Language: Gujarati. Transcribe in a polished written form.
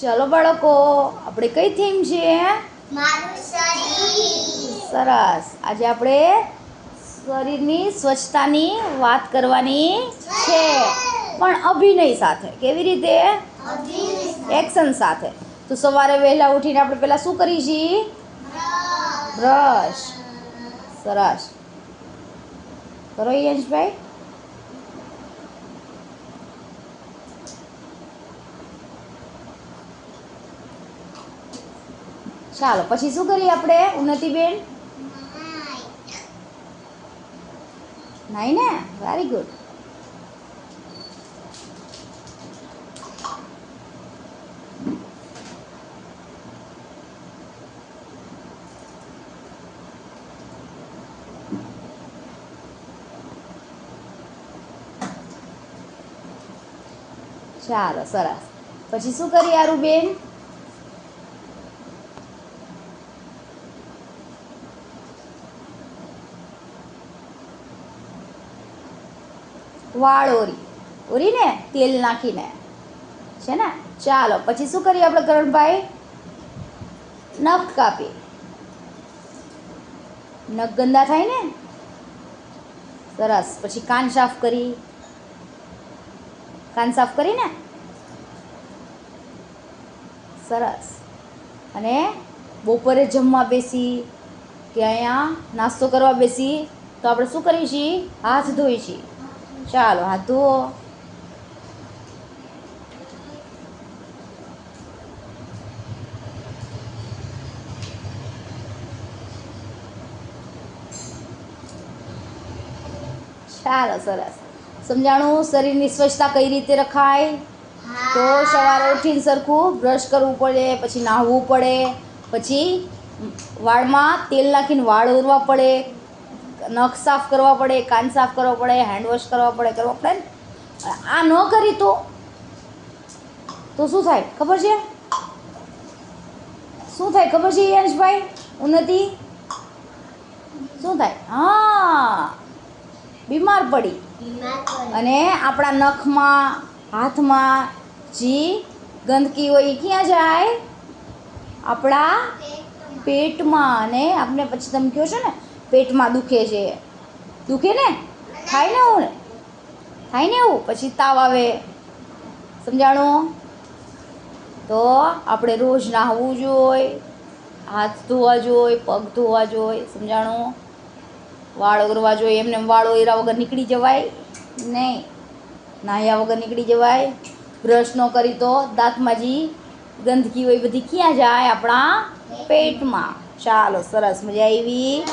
ચલો બાળકો, આપણે કઈ થીમ છે? મારું શરીર. સરસ. આજે આપણે શરીરની સ્વચ્છતાની વાત કરવાની છે, પણ અભિનય સાથે. કેવી રીતે? એક્શન સાથે. તો સવારે વહેલા ઉઠીને આપણે પહેલાં શું કરીએ છીએ? બ્રશ. સરસ. કરો યશભાઈ. ચાલો, પછી શું કરીએ આપણે ઉન્નતિબેન? નાઈ ને? Very good. ચાલો, સરસ. પછી શું કરીએ આરુબેન? વાળ ઓરીને તેલ નાખીને છે ને. ચાલો, પછી શું કરીએ આપણે કરણભાઈ? નખ કાપી. નખ ગંદા થાય ને. સરસ. પછી કાન સાફ કરીને સરસ. અને બપોરે જમવા બેસી કે અહીંયા નાસ્તો કરવા બેસી તો આપણે શું કરીએ છીએ? હાથ ધોઈએ છીએ. ચાલો, હાથ ધોવો. ચાલો, સરસ. સમજાણું શરીરની સ્વચ્છતા કઈ રીતે રખાય? તો સવારે ઉઠીને સરખું બ્રશ કરવું પડે, પછી નાહવું પડે, પછી વાળમાં તેલ નાખીને વાળ ઓરવા પડે, નખ સાફ કરવા પડે, કાન સાફ કરવા પડે, હેન્ડવોશ કરવા પડે ને. આ ન કરી તો શું થાય ખબર છે? શું થાય ખબર છે યશભાઈ? ઉન્નતિ શું થાય? હા, બીમાર પડી. અને આપણા નખમાં, હાથમાં જે ગંદકી હોય એ ક્યાં જાય? આપણા પેટમાં. અને આપણે પછી તમે કહો છો ને પેટમાં દુખે છે. દુખે ને? થાય ને એવું. પછી તાવ આવે. સમજાણું? તો આપણે રોજ નાહવું જોઈએ, હાથ ધોવા જોઈએ, પગ ધોવા જોઈએ. સમજાણું? વાળ ઓરવા જોઈએ. એમને વાળ ઓર્યા વગર નીકળી જવાય નહીં. નાહ્યા વગર નીકળી જવાય. બ્રશ ન કરી તો દાંતમાં જે ગંદકી હોય બધી ક્યાં જાય? આપણા પેટમાં. ચાલો, સરસ. મજા આવી?